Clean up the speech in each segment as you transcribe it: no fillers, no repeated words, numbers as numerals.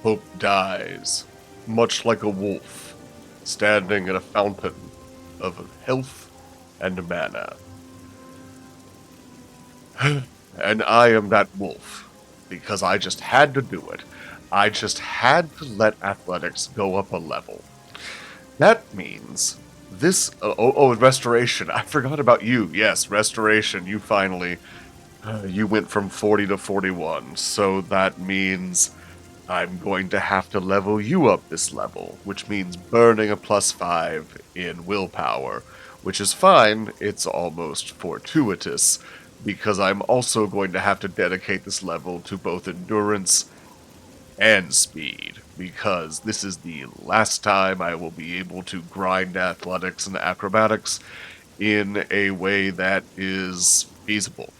Hope dies, much like a wolf, standing at a fountain of health and mana. And I am that wolf, because I just had to do it. I just had to let athletics go up a level. That means this... restoration. I forgot about you. Yes, restoration. You finally... you went from 40 to 41, so that means... I'm going to have to level you up this level, which means burning a +5 in willpower, which is fine, it's almost fortuitous, because I'm also going to have to dedicate this level to both endurance and speed, because this is the last time I will be able to grind athletics and acrobatics in a way that is feasible.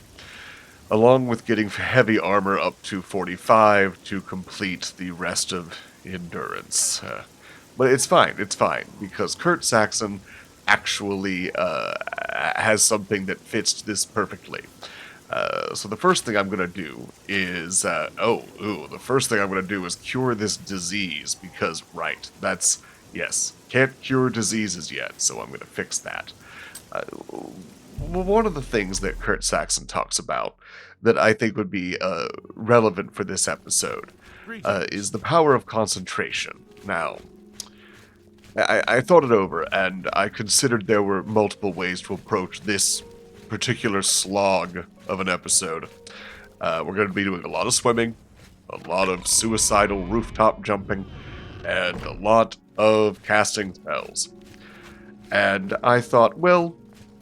Along with getting heavy armor up to 45 to complete the rest of endurance. But it's fine, because Kurt Saxon actually has something that fits this perfectly. So the first thing I'm going to do is... the first thing I'm going to do is cure this disease, because, yes, can't cure diseases yet, so I'm going to fix that. One of the things that Kurt Saxon talks about that I think would be relevant for this episode is the power of concentration. Now, I thought it over, and I considered there were multiple ways to approach this particular slog of an episode. We're going to be doing a lot of swimming, a lot of suicidal rooftop jumping, and a lot of casting spells. And I thought, well,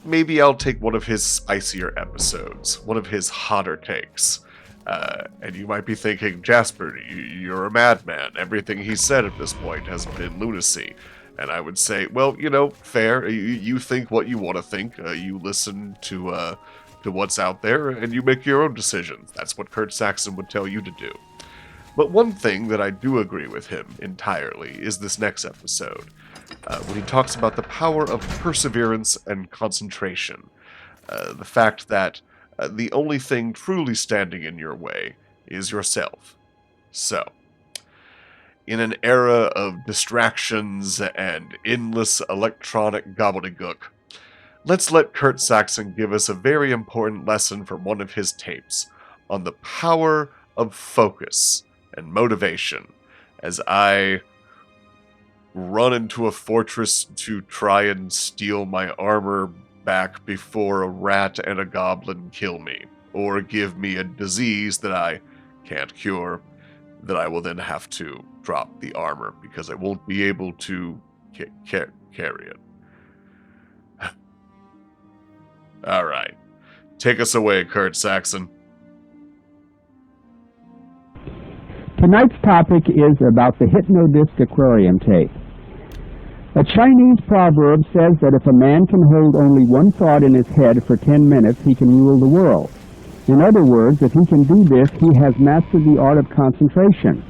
maybe I'll take one of his spicier episodes, one of his hotter takes. And you might be thinking, Jasper, you're a madman. Everything he said at this point has been lunacy. And I would say, well, fair. You think what you want to think. You listen to what's out there, and you make your own decisions. That's what Kurt Saxon would tell you to do. But one thing that I do agree with him entirely is this next episode. When he talks about the power of perseverance and concentration. The fact that the only thing truly standing in your way is yourself. So, in an era of distractions and endless electronic gobbledygook, let's let Kurt Saxon give us a very important lesson from one of his tapes on the power of focus and motivation as I run into a fortress to try and steal my armor back before a rat and a goblin kill me, or give me a disease that I can't cure, that I will then have to drop the armor because I won't be able to carry it. Alright, take us away, Kurt Saxon. Tonight's topic is about the Hypno-Disk Aquarium tape. A Chinese proverb says that if a man can hold only one thought in his head for 10 minutes, he can rule the world. In other words, if he can do this, he has mastered the art of concentration.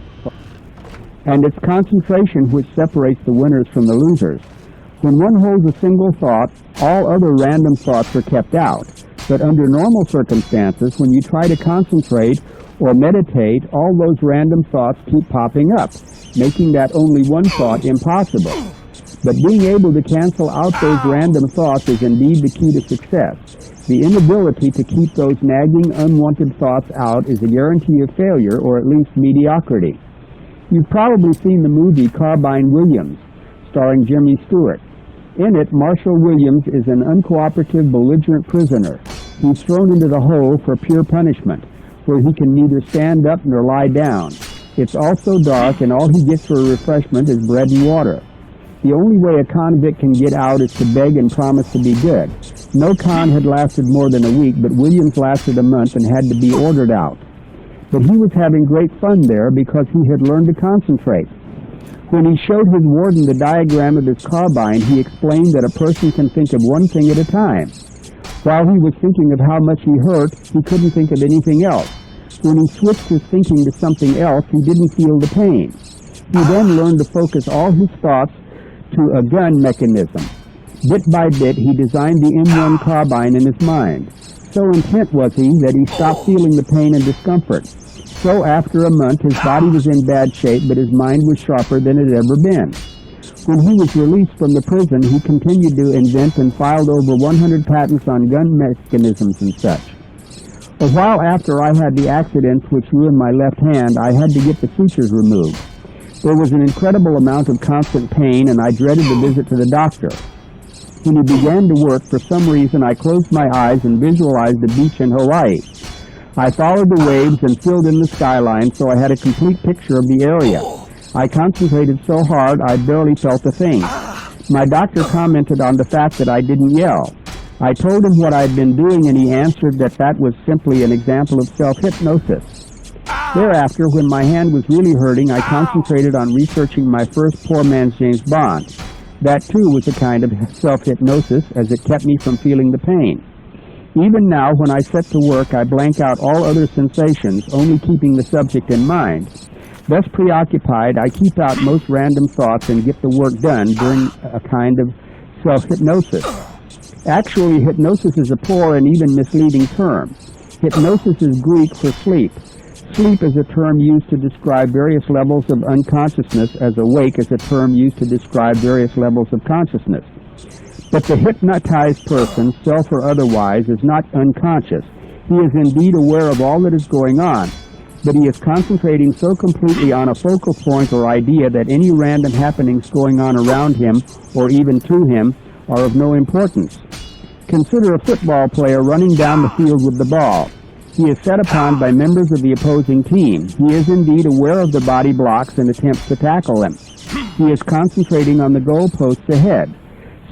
And it's concentration which separates the winners from the losers. When one holds a single thought, all other random thoughts are kept out. But under normal circumstances, when you try to concentrate or meditate, all those random thoughts keep popping up, making that only one thought impossible. But being able to cancel out those random thoughts is indeed the key to success. The inability to keep those nagging, unwanted thoughts out is a guarantee of failure, or at least mediocrity. You've probably seen the movie Carbine Williams, starring Jimmy Stewart. In it, Marshall Williams is an uncooperative, belligerent prisoner. He's thrown into the hole for pure punishment, where he can neither stand up nor lie down. It's also dark, and all he gets for refreshment is bread and water. The only way a convict can get out is to beg and promise to be good. No con had lasted more than a week, but Williams lasted a month and had to be ordered out. but he was having great fun there because he had learned to concentrate. When he showed his warden the diagram of his carbine, he explained that a person can think of one thing at a time. While he was thinking of how much he hurt, he couldn't think of anything else. When he switched his thinking to something else, he didn't feel the pain. He then learned to focus all his thoughts to a gun mechanism. Bit by bit, he designed the M1 carbine in his mind. So intent was he that he stopped feeling the pain and discomfort. So after a month, his body was in bad shape, but his mind was sharper than it had ever been. When he was released from the prison, he continued to invent and filed over 100 patents on gun mechanisms and such. A while after I had the accident which ruined my left hand, I had to get the sutures removed. There was an incredible amount of constant pain, and I dreaded the visit to the doctor. When he began to work, for some reason I closed my eyes and visualized the beach in Hawaii. I followed the waves and filled in the skyline, so I had a complete picture of the area. I concentrated so hard I barely felt a thing. My doctor commented on the fact that I didn't yell. I told him what I'd been doing, and he answered that that was simply an example of self-hypnosis. Thereafter, when my hand was really hurting, I concentrated on researching my first poor man's James Bond. That too was a kind of self-hypnosis, as it kept me from feeling the pain. Even now, when I set to work, I blank out all other sensations, only keeping the subject in mind. Thus preoccupied, I keep out most random thoughts and get the work done during a kind of self-hypnosis. Actually, hypnosis is a poor and even misleading term. Hypnosis is Greek for sleep. Sleep is a term used to describe various levels of unconsciousness, as awake is a term used to describe various levels of consciousness. But the hypnotized person, self or otherwise, is not unconscious. He is indeed aware of all that is going on, but he is concentrating so completely on a focal point or idea that any random happenings going on around him, or even to him, are of no importance. Consider a football player running down the field with the ball. He is set upon by members of the opposing team. He is indeed aware of the body blocks and attempts to tackle them. He is concentrating on the goalposts ahead,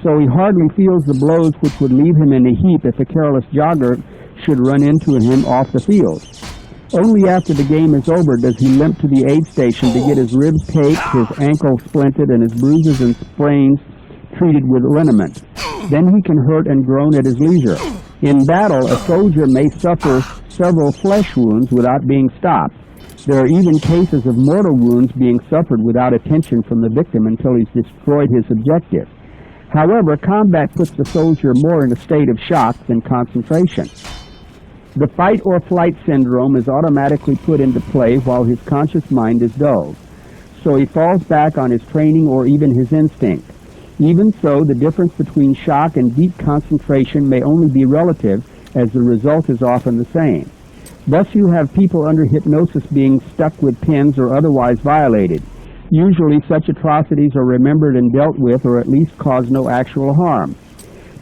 so he hardly feels the blows which would leave him in a heap if a careless jogger should run into him off the field. Only after the game is over does he limp to the aid station to get his ribs taped, his ankle splinted, and his bruises and sprains treated with liniment. Then he can hurt and groan at his leisure. In battle, a soldier may suffer several flesh wounds without being stopped. There are even cases of mortal wounds being suffered without attention from the victim until he's destroyed his objective. However, combat puts the soldier more in a state of shock than concentration. The fight or flight syndrome is automatically put into play while his conscious mind is dulled, so he falls back on his training or even his instinct. Even so, the difference between shock and deep concentration may only be relative, as the result is often the same. Thus you have people under hypnosis being stuck with pins or otherwise violated. Usually such atrocities are remembered and dealt with, or at least cause no actual harm.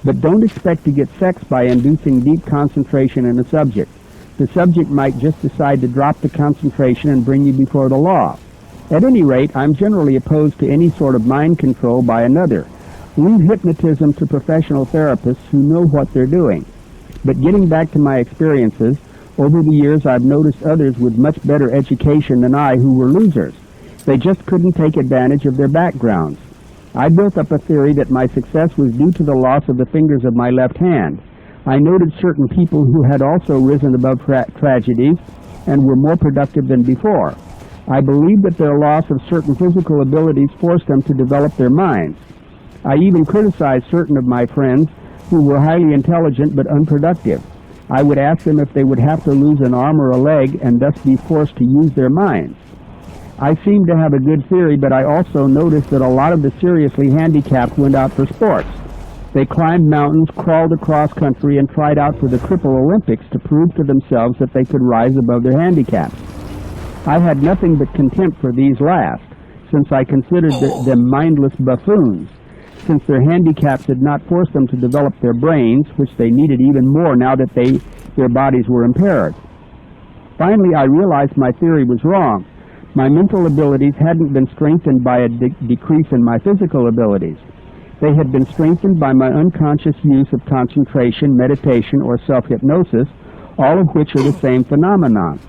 But don't expect to get sex by inducing deep concentration in a subject. The subject might just decide to drop the concentration and bring you before the law. At any rate, I'm generally opposed to any sort of mind control by another. Leave hypnotism to professional therapists who know what they're doing. But getting back to my experiences, over the years I've noticed others with much better education than I who were losers. They just couldn't take advantage of their backgrounds. I built up a theory that my success was due to the loss of the fingers of my left hand. I noted certain people who had also risen above tragedies and were more productive than before. I believed that their loss of certain physical abilities forced them to develop their minds. I even criticized certain of my friends who were highly intelligent but unproductive. I would ask them if they would have to lose an arm or a leg and thus be forced to use their minds. I seemed to have a good theory, but I also noticed that a lot of the seriously handicapped went out for sports. They climbed mountains, crawled across country, and tried out for the Triple Olympics to prove to themselves that they could rise above their handicaps. I had nothing but contempt for these last, since I considered them mindless buffoons, since their handicaps had not forced them to develop their brains, which they needed even more now that their bodies were impaired. Finally, I realized my theory was wrong. My mental abilities hadn't been strengthened by a decrease in my physical abilities. They had been strengthened by my unconscious use of concentration, meditation, or self-hypnosis, all of which are the same phenomenon.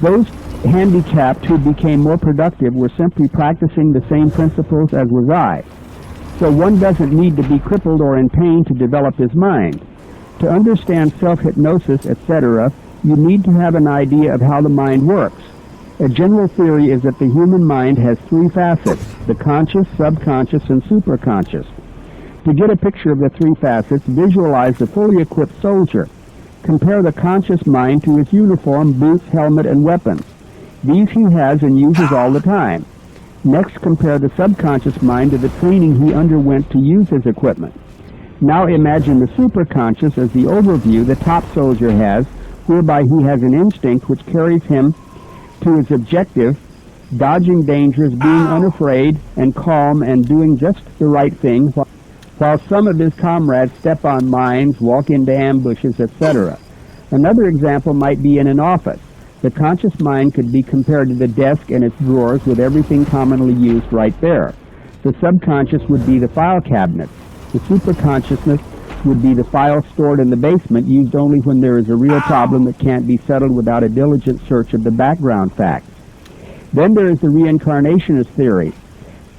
Those handicapped who became more productive were simply practicing the same principles as was I. So one doesn't need to be crippled or in pain to develop his mind. To understand self-hypnosis, etc., you need to have an idea of how the mind works. A general theory is that the human mind has three facets: the conscious, subconscious, and superconscious. To get a picture of the three facets, visualize a fully equipped soldier. Compare the conscious mind to his uniform, boots, helmet, and weapons. These he has and uses all the time. Next, compare the subconscious mind to the training he underwent to use his equipment. Now imagine the superconscious as the overview the top soldier has, whereby he has an instinct which carries him to his objective, dodging dangers, being unafraid and calm and doing just the right thing, while some of his comrades step on mines, walk into ambushes, etc. Another example might be in an office. The conscious mind could be compared to the desk and its drawers with everything commonly used right there. The subconscious would be the file cabinet. The superconsciousness would be the files stored in the basement, used only when there is a real problem that can't be settled without a diligent search of the background facts. Then there is the reincarnationist theory.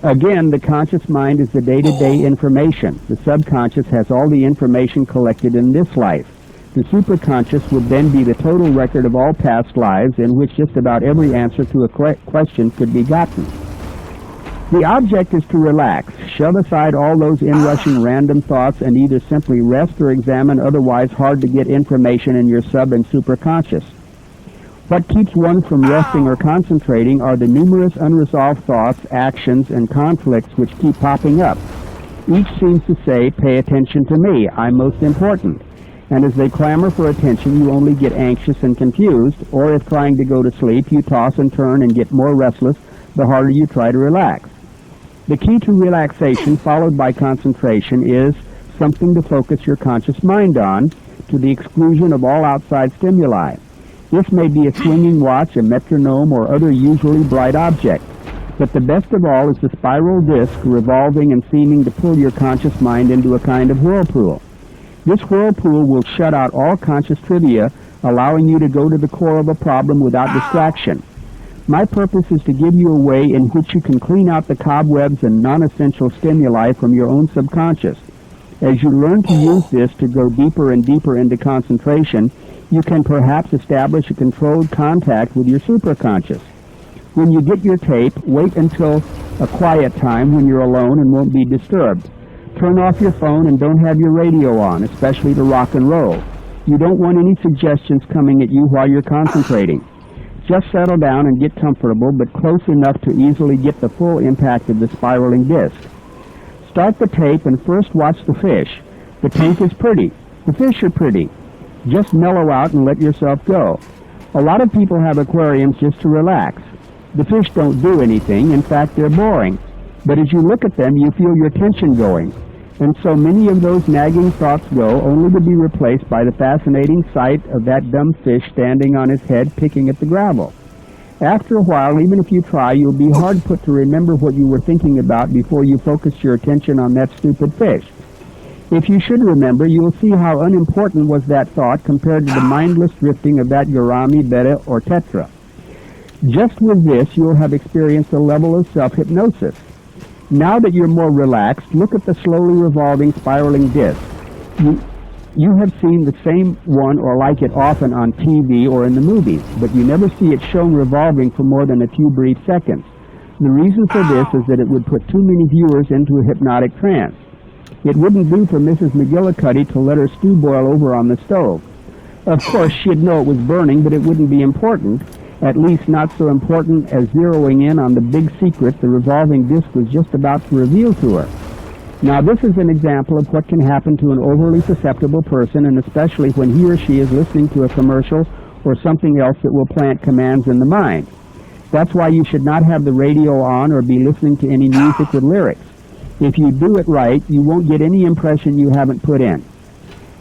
Again, the conscious mind is the day-to-day information. The subconscious has all the information collected in this life. The superconscious would then be the total record of all past lives, in which just about every answer to a question could be gotten. The object is to relax, shove aside all those inrushing random thoughts, and either simply rest or examine otherwise hard-to-get information in your sub and superconscious. What keeps one from resting or concentrating are the numerous unresolved thoughts, actions, and conflicts which keep popping up. Each seems to say, "Pay attention to me, I'm most important." And as they clamor for attention, you only get anxious and confused, or if trying to go to sleep, you toss and turn and get more restless the harder you try to relax. The key to relaxation, followed by concentration, is something to focus your conscious mind on, to the exclusion of all outside stimuli. This may be a swinging watch, a metronome, or other usually bright object. But the best of all is the spiral disc revolving and seeming to pull your conscious mind into a kind of whirlpool. This whirlpool will shut out all conscious trivia, allowing you to go to the core of a problem without distraction. My purpose is to give you a way in which you can clean out the cobwebs and non-essential stimuli from your own subconscious. As you learn to use this to go deeper and deeper into concentration, you can perhaps establish a controlled contact with your superconscious. When you get your tape, wait until a quiet time when you're alone and won't be disturbed. Turn off your phone and don't have your radio on, especially to rock and roll. You don't want any suggestions coming at you while you're concentrating. Just settle down and get comfortable, but close enough to easily get the full impact of the spiraling disc. Start the tape and first watch the fish. The tank is pretty. The fish are pretty. Just mellow out and let yourself go. A lot of people have aquariums just to relax. The fish don't do anything. In fact, they're boring. But as you look at them, you feel your tension going. And so many of those nagging thoughts go, only to be replaced by the fascinating sight of that dumb fish standing on his head picking at the gravel. After a while, even if you try, you'll be hard put to remember what you were thinking about before you focus your attention on that stupid fish. If you should remember, you'll see how unimportant was that thought compared to the mindless drifting of that gourami, betta, or tetra. Just with this, you'll have experienced a level of self-hypnosis. Now that you're more relaxed, look at the slowly revolving, spiraling disc. You have seen the same one or like it often on TV or in the movies, but you never see it shown revolving for more than a few brief seconds. The reason for this is that it would put too many viewers into a hypnotic trance. It wouldn't do for Mrs. McGillicuddy to let her stew boil over on the stove. Of course, she'd know it was burning, but it wouldn't be important. At least not so important as zeroing in on the big secret the revolving disc was just about to reveal to her. Now this is an example of what can happen to an overly susceptible person, and especially when he or she is listening to a commercial or something else that will plant commands in the mind. That's why you should not have the radio on or be listening to any music with lyrics. If you do it right, you won't get any impression you haven't put in.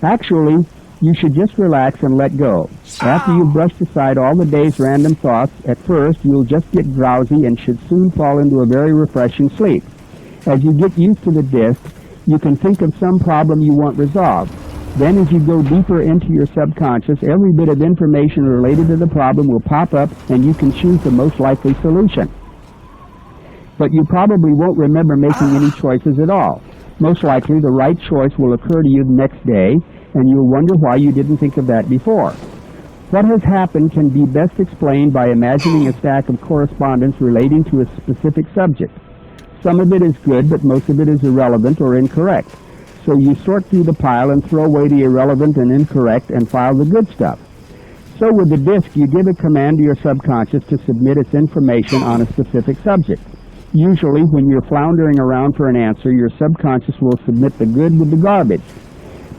Actually, you should just relax and let go. After you've brushed aside all the day's random thoughts, at first you'll just get drowsy and should soon fall into a very refreshing sleep. As you get used to the disc, you can think of some problem you want resolved. Then as you go deeper into your subconscious, every bit of information related to the problem will pop up and you can choose the most likely solution. But you probably won't remember making any choices at all. Most likely the right choice will occur to you the next day and you'll wonder why you didn't think of that before. What has happened can be best explained by imagining a stack of correspondence relating to a specific subject. Some of it is good, but most of it is irrelevant or incorrect. So you sort through the pile and throw away the irrelevant and incorrect and file the good stuff. So with the disk, you give a command to your subconscious to submit its information on a specific subject. Usually, when you're floundering around for an answer, your subconscious will submit the good with the garbage.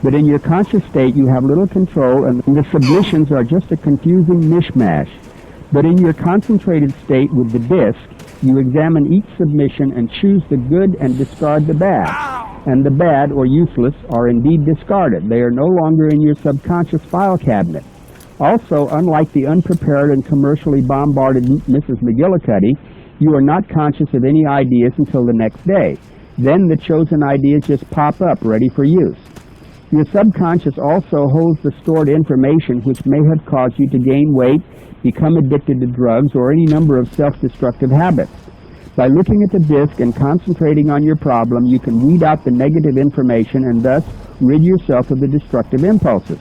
But in your conscious state, you have little control, and the submissions are just a confusing mishmash. But in your concentrated state with the disk, you examine each submission and choose the good and discard the bad. And the bad, or useless, are indeed discarded. They are no longer in your subconscious file cabinet. Also, unlike the unprepared and commercially bombarded Mrs. McGillicuddy, you are not conscious of any ideas until the next day. Then the chosen ideas just pop up, ready for use. Your subconscious also holds the stored information which may have caused you to gain weight, become addicted to drugs, or any number of self-destructive habits. By looking at the disk and concentrating on your problem, you can weed out the negative information and thus rid yourself of the destructive impulses.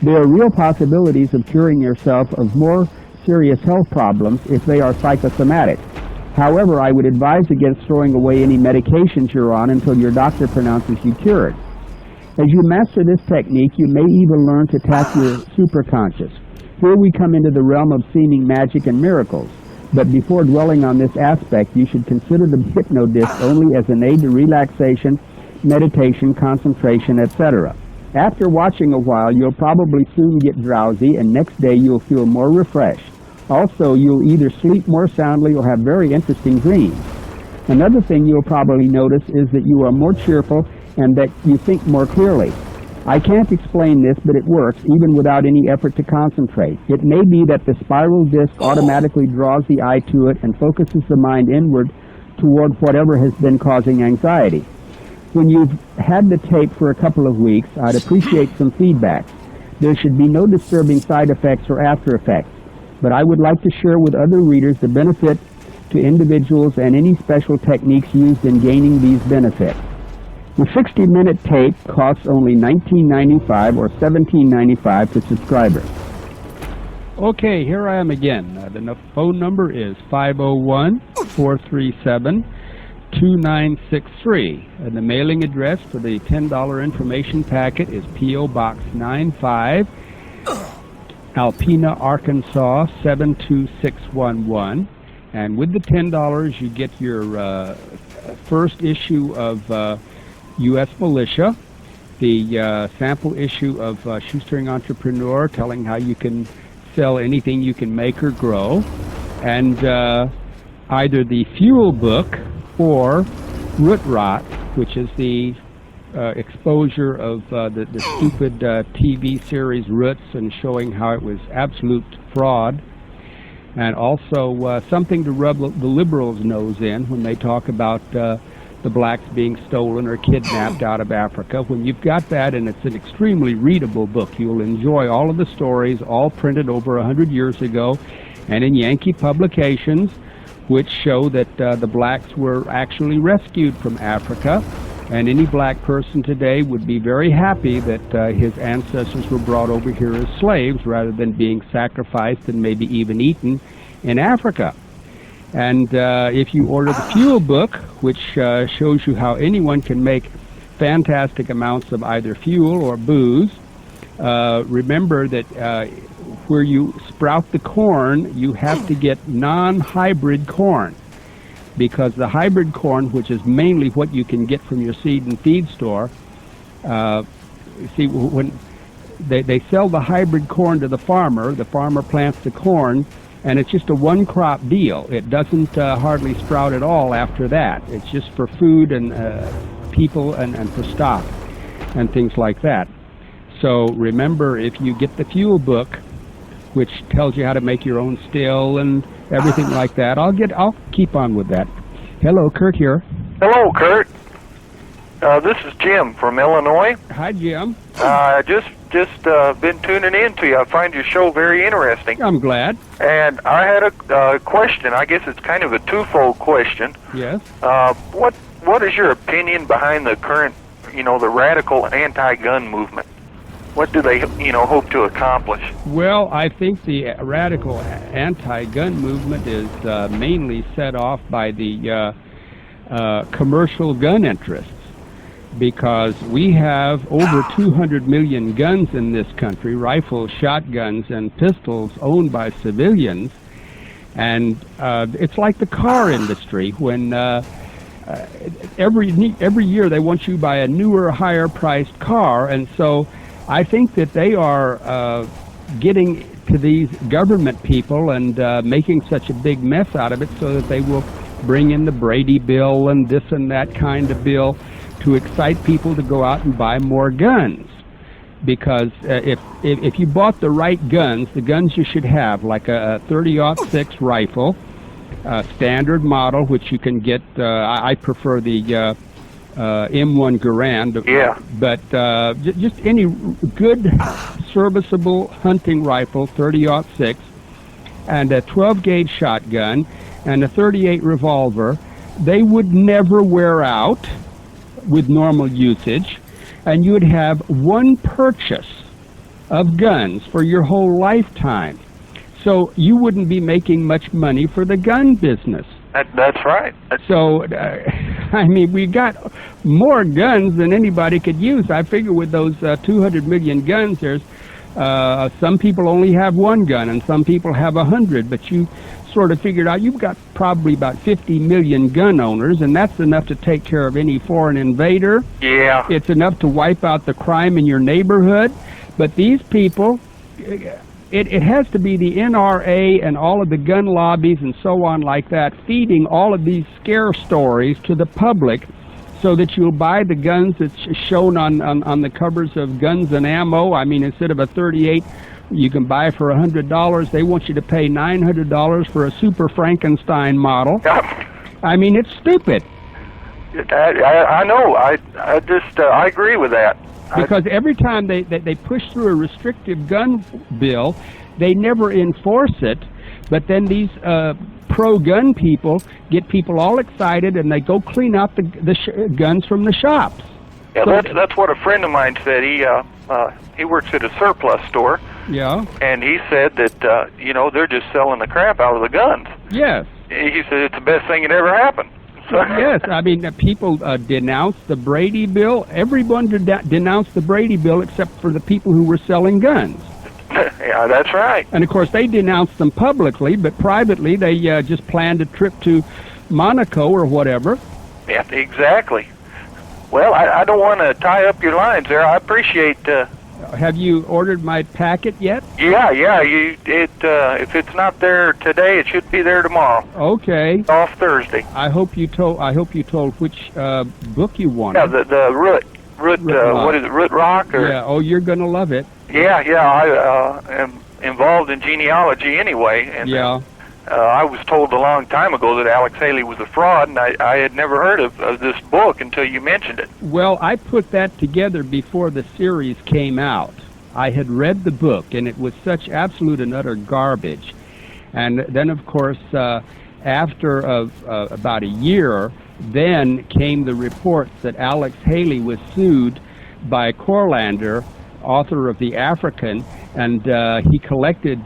There are real possibilities of curing yourself of more serious health problems if they are psychosomatic. However, I would advise against throwing away any medications you're on until your doctor pronounces you cured. As you master this technique, you may even learn to tap your superconscious. Here we come into the realm of seeming magic and miracles. But before dwelling on this aspect, you should consider the Hypno-Disk only as an aid to relaxation, meditation, concentration, etc. After watching a while, you'll probably soon get drowsy, and next day you'll feel more refreshed. Also, you'll either sleep more soundly or have very interesting dreams. Another thing you'll probably notice is that you are more cheerful and that you think more clearly. I can't explain this, but it works even without any effort to concentrate. It may be that the spiral disk automatically draws the eye to it and focuses the mind inward toward whatever has been causing anxiety. When you've had the tape for a couple of weeks, I'd appreciate some feedback. There should be no disturbing side effects or after effects, but I would like to share with other readers the benefit to individuals and any special techniques used in gaining these benefits. The 60-minute tape costs only $19.95 or $17.95 to subscribers. Okay, here I am again. The phone number is 501-437-2963. And the mailing address for the $10 information packet is P.O. Box 95, Alpena, Arkansas 72611. And with the $10, you get your first issue of U.S. Militia, the sample issue of Shoestring Entrepreneur, telling how you can sell anything you can make or grow, and either the Fuel book or Root Rot, which is the exposure of the stupid TV series Roots and showing how it was absolute fraud, and also something to rub the liberals' nose in when they talk about the blacks being stolen or kidnapped out of Africa. When you've got that, and it's an extremely readable book, you'll enjoy all of the stories, all printed over 100 years ago, and in Yankee publications, which show that the blacks were actually rescued from Africa, and any black person today would be very happy that his ancestors were brought over here as slaves rather than being sacrificed and maybe even eaten in Africa. And if you order the Fuel book, which shows you how anyone can make fantastic amounts of either fuel or booze, remember that where you sprout the corn, you have to get non-hybrid corn, because the hybrid corn, which is mainly what you can get from your seed and feed store, see, when they sell the hybrid corn to the farmer plants the corn, and it's just a one-crop deal. It doesn't hardly sprout at all after that. It's just for food and people and for stock and things like that. So remember, if you get the Fuel book, which tells you how to make your own still and everything like that, I'll keep on with that. Hello, Kurt here. Hello, Kurt. This is Jim from Illinois. Hi, Jim. Just been tuning in to you. I find your show very interesting. I'm glad. And I had a question. I guess it's kind of a twofold question. Yes. What is your opinion behind the current, the radical anti-gun movement? What do they, hope to accomplish? Well, I think the radical anti-gun movement is mainly set off by the commercial gun interests, because we have over 200 million guns in this country, rifles, shotguns, and pistols owned by civilians. And it's like the car industry, when every year they want you to buy a newer, higher-priced car, and so I think that they are getting to these government people and making such a big mess out of it so that they will bring in the Brady bill and this and that kind of bill to excite people to go out and buy more guns. Because if you bought the right guns, the guns you should have, like a 30-06 rifle, standard model, which you can get, I prefer the M1 Garand. Yeah. But just any good, serviceable hunting rifle, 30-06, and a 12-gauge shotgun, and a 38 revolver, they would never wear out with normal usage, and you would have one purchase of guns for your whole lifetime. So you wouldn't be making much money for the gun business. That's right. So, I mean, we got more guns than anybody could use. I figure with those 200 million guns, there's some people only have one gun, and some people have 100, but you sort of figured out you've got probably about 50 million gun owners, and that's enough to take care of any foreign invader. Yeah. It's enough to wipe out the crime in your neighborhood. But these people, it has to be the NRA and all of the gun lobbies and so on like that feeding all of these scare stories to the public so that you'll buy the guns that's shown on the covers of Guns and Ammo. I mean, instead of a 38 you can buy for $100, they want you to pay $900 for a Super Frankenstein model. I mean, it's stupid. I know. I agree with that. Because every time they push through a restrictive gun bill, they never enforce it. But then these pro-gun people get people all excited, and they go clean out the guns from the shops. Yeah, so that's what a friend of mine said. He works at a surplus store. Yeah. And he said that they're just selling the crap out of the guns. Yes. He said it's the best thing that ever happened. So. Yes, I mean, people denounced the Brady bill. Everyone denounced the Brady bill except for the people who were selling guns. Yeah, that's right. And of course, they denounced them publicly, but privately they just planned a trip to Monaco or whatever. Yeah, exactly. Well, I don't want to tie up your lines there. I appreciate. Have you ordered my packet yet? Yeah. If it's not there today, it should be there tomorrow. Okay. Off Thursday. I hope you told which book you wanted. Yeah, the Root. What is it? Root Rock? Or? Yeah. Oh, you're gonna love it. Yeah. I am involved in genealogy anyway, and yeah. I was told a long time ago that Alex Haley was a fraud, and I had never heard of this book until you mentioned it. Well, I put that together before the series came out. I had read the book, and it was such absolute and utter garbage. And then, of course, after about a year, then came the reports that Alex Haley was sued by Corlander, author of The African, and he collected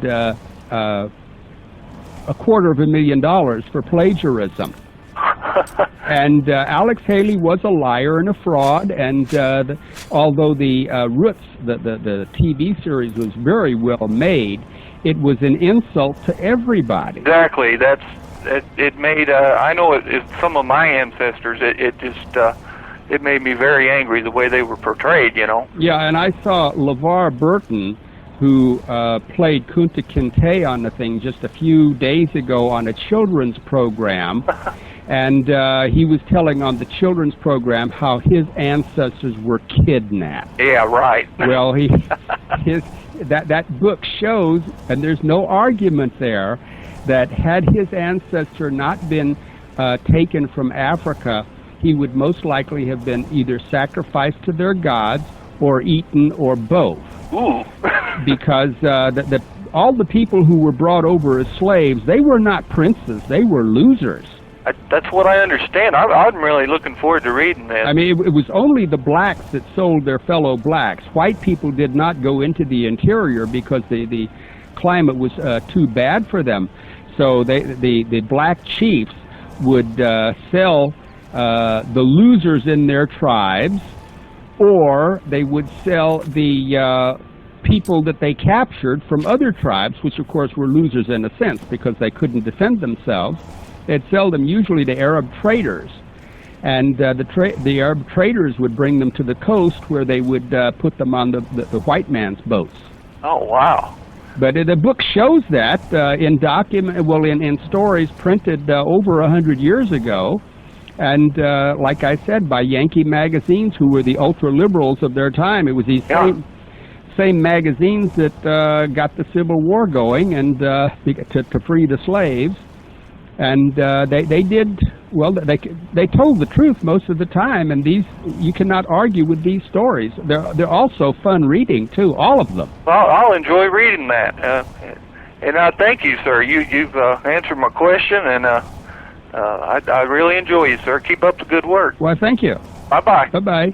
$250,000 for plagiarism. And Alex Haley was a liar and a fraud, and although the Roots, the TV series, was very well made, it was an insult to everybody. Exactly. It made, I know some of my ancestors, it made me very angry the way they were portrayed, Yeah, and I saw LeVar Burton, who played Kunta Kinte on the thing just a few days ago on a children's program, and he was telling on the children's program how his ancestors were kidnapped. Yeah, right. Well, that book shows, and there's no argument there, that had his ancestor not been taken from Africa he would most likely have been either sacrificed to their gods or eaten or both. Ooh. Because all the people who were brought over as slaves, they were not princes, they were losers. That's what I understand. I'm really looking forward to reading that. I mean, it was only the blacks that sold their fellow blacks. White people did not go into the interior because the climate was too bad for them. So the black chiefs would sell the losers in their tribes, or they would sell the people that they captured from other tribes, which of course were losers in a sense because they couldn't defend themselves. They'd sell them usually to Arab traders, and the Arab traders would bring them to the coast where they would put them on the white man's boats. Oh, wow. But the book shows that in stories printed over 100 years ago, and like I said, by Yankee magazines, who were the ultra-liberals of their time. It was these same magazines that got the Civil War going and to free the slaves. And they did, well, they told the truth most of the time, and you cannot argue with these stories. They're also fun reading, too, all of them. Well, I'll enjoy reading that. And thank you, sir. You've answered my question, and I really enjoy you, sir. Keep up the good work. Well, thank you. Bye-bye. Bye-bye.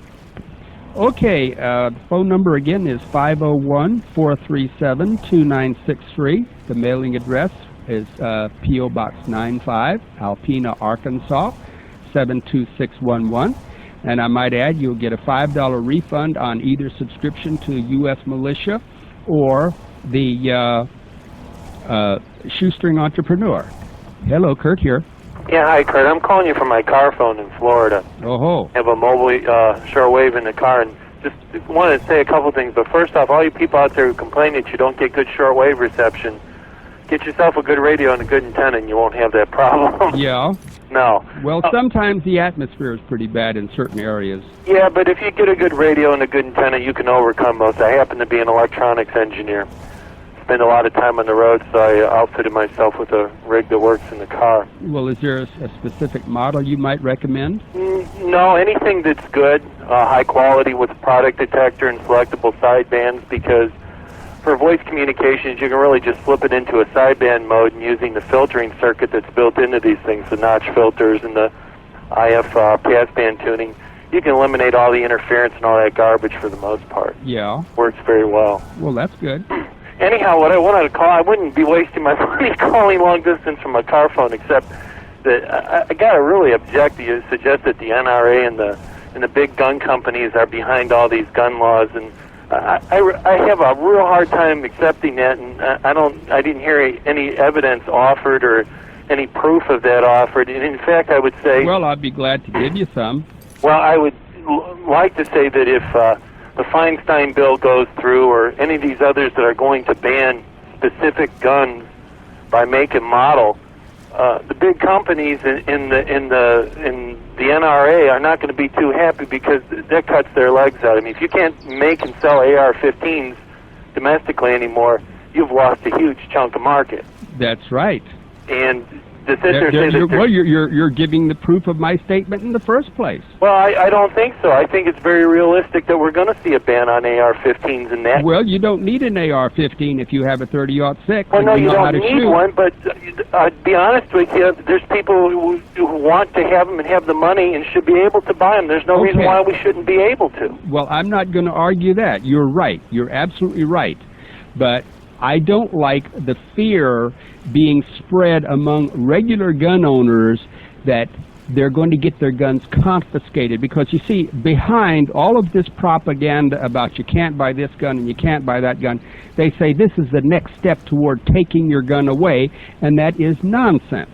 Okay, the phone number again is 501-437-2963. The mailing address is P.O. Box 95, Alpena, Arkansas, 72611. And I might add, you'll get a $5 refund on either subscription to U.S. Militia or the Shoestring Entrepreneur. Hello, Kurt here. Yeah, hi, Kurt. I'm calling you from my car phone in Florida. Oh-ho. I have a mobile shortwave in the car, and just wanted to say a couple things. But first off, all you people out there who complain that you don't get good shortwave reception, get yourself a good radio and a good antenna, and you won't have that problem. Yeah. No. Well, sometimes the atmosphere is pretty bad in certain areas. Yeah, but if you get a good radio and a good antenna, you can overcome most. I happen to be an electronics engineer. Spend a lot of time on the road, so I outfitted myself with a rig that works in the car. Well, is there a specific model you might recommend? No, anything that's good, high quality with a product detector and selectable sidebands, because for voice communications, you can really just flip it into a sideband mode and using the filtering circuit that's built into these things, the notch filters and the IF passband tuning. You can eliminate all the interference and all that garbage for the most part. Yeah. Works very well. Well, that's good. Anyhow, what I wanted to call, I wouldn't be wasting my money calling long distance from a car phone, except that I got to really object to you suggest that the NRA and the big gun companies are behind all these gun laws, and I have a real hard time accepting that, and I didn't hear any evidence offered or any proof of that offered. And in fact, I would say, well, I'd be glad to give you some. Well, I would like to say that if the Feinstein bill goes through, or any of these others that are going to ban specific guns by make and model, the big companies in the NRA are not going to be too happy, because that cuts their legs out. I mean, if you can't make and sell AR-15s domestically anymore, you've lost a huge chunk of market. That's right. And to sit there and say that well, you're giving the proof of my statement in the first place. Well, I don't think so. I think it's very realistic that we're going to see a ban on AR-15s and that. Well, you don't need an AR-15 if you have a 30-06. Well, no, you don't need shoot. one, but I'll be honest with you, there's people who want to have them and have the money and should be able to buy them. There's no reason why we shouldn't be able to. Well, I'm not going to argue that. You're right. You're absolutely right. But I don't like the fear being spread among regular gun owners that they're going to get their guns confiscated. Because, you see, behind all of this propaganda about you can't buy this gun and you can't buy that gun, they say this is the next step toward taking your gun away, and that is nonsense.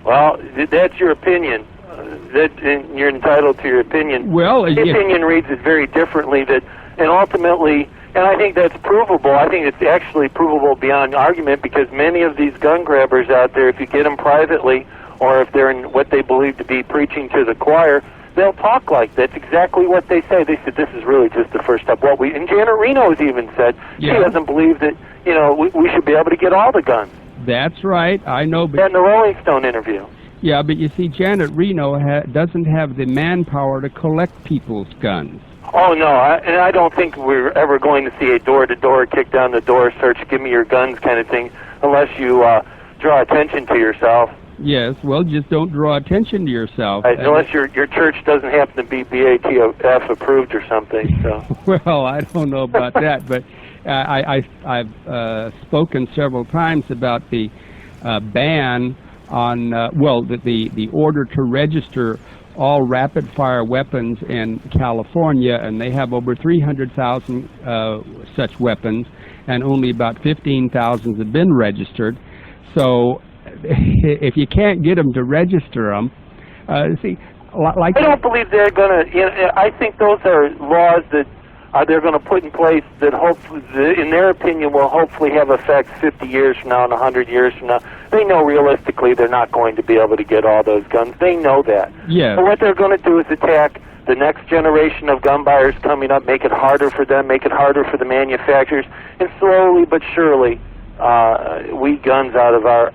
Well, that's your opinion. And you're entitled to your opinion. Well, my opinion reads it very differently, and ultimately, and I think that's provable. I think it's actually provable beyond argument, because many of these gun grabbers out there, if you get them privately, or if they're in what they believe to be preaching to the choir, they'll talk like that. That's exactly what they say. They said, this is really just the first step. And Janet Reno has even said she doesn't believe that, we should be able to get all the guns. That's right. I know. But in the Rolling Stone interview. Yeah, but you see, Janet Reno doesn't have the manpower to collect people's guns. Oh, no, and I don't think we're ever going to see a door-to-door, kick down the door, search, give me your guns kind of thing, unless you draw attention to yourself. Yes, well, just don't draw attention to yourself. Unless your church doesn't happen to be BATF approved or something. So. Well, I don't know about that, but I've spoken several times about the ban on, the order to register all rapid-fire weapons in California, and they have over 300,000 such weapons, and only about 15,000 have been registered. So if you can't get them to register them, like I don't believe they're going to. I think those are laws that they're going to put in place that hopefully, in their opinion, will hopefully have effects 50 years from now and 100 years from now. They know realistically they're not going to be able to get all those guns. They know that. Yeah. But what they're going to do is attack the next generation of gun buyers coming up, make it harder for them, make it harder for the manufacturers, and slowly but surely weed guns out of our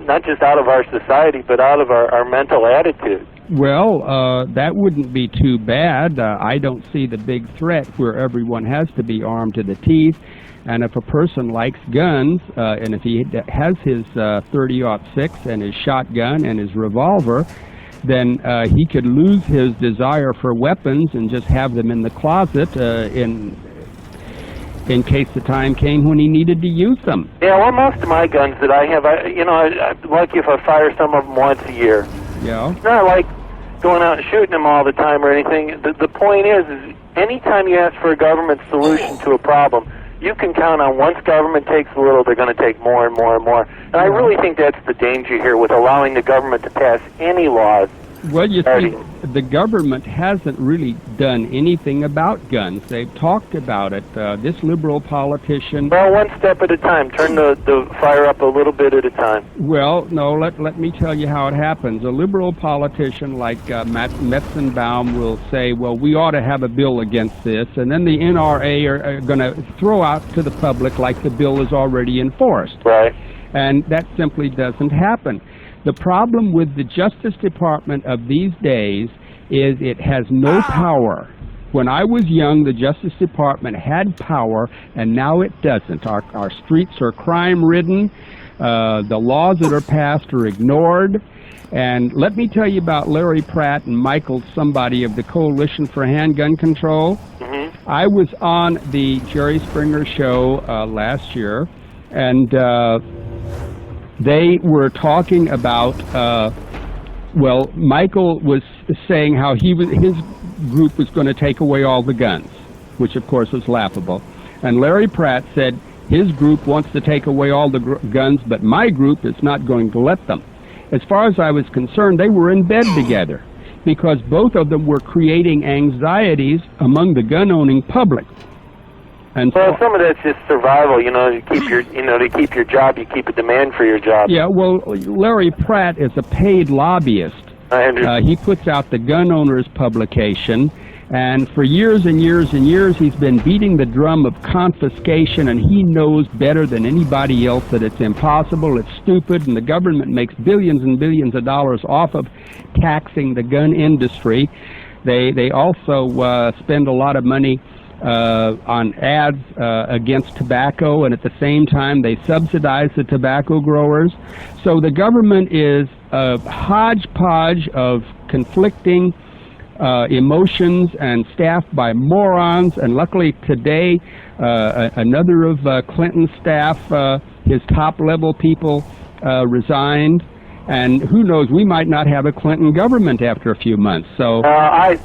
not just out of our society, but out of our mental attitude. Well, that wouldn't be too bad. I don't see the big threat where everyone has to be armed to the teeth. And if a person likes guns, and if he has his .30-06 and his shotgun and his revolver, then he could lose his desire for weapons and just have them in the closet in case the time came when he needed to use them. Yeah, well, most of my guns that I have, I'm lucky if I fire some of them once a year. Yeah. It's not like going out and shooting them all the time or anything. The point is anytime you ask for a government solution to a problem, you can count on once government takes a little, they're going to take more and more and more. And I really think that's the danger here with allowing the government to pass any laws. Well, you see, the government hasn't really done anything about guns. They've talked about it. This liberal politician... Well, one step at a time. Turn the fire up a little bit at a time. Well, no, let me tell you how it happens. A liberal politician like Metzenbaum will say, well, we ought to have a bill against this, and then the NRA are going to throw out to the public like the bill is already enforced. Right. And that simply doesn't happen. The problem with the Justice Department of these days is it has no power. When I was young, the Justice Department had power, and now it doesn't. Our streets are crime-ridden. The laws that are passed are ignored. And let me tell you about Larry Pratt and Michael somebody of the Coalition for Handgun Control. Mm-hmm. I was on the Jerry Springer show last year, and they were talking about, Michael was saying how his group was going to take away all the guns, which of course was laughable. And Larry Pratt said his group wants to take away all the guns, but my group is not going to let them. As far as I was concerned, they were in bed together because both of them were creating anxieties among the gun-owning public. And well, some of that's just survival, to keep your job, you keep a demand for your job. Yeah, well, Larry Pratt is a paid lobbyist. I understand. He puts out the Gun Owners publication, and for years and years and years he's been beating the drum of confiscation, and he knows better than anybody else that it's impossible, it's stupid, and the government makes billions and billions of dollars off of taxing the gun industry. They also spend a lot of money on ads against tobacco, and at the same time they subsidize the tobacco growers. So the government is a hodgepodge of conflicting emotions and staffed by morons, and luckily today another of Clinton's staff, his top-level people, resigned. And who knows, we might not have a Clinton government after a few months. So I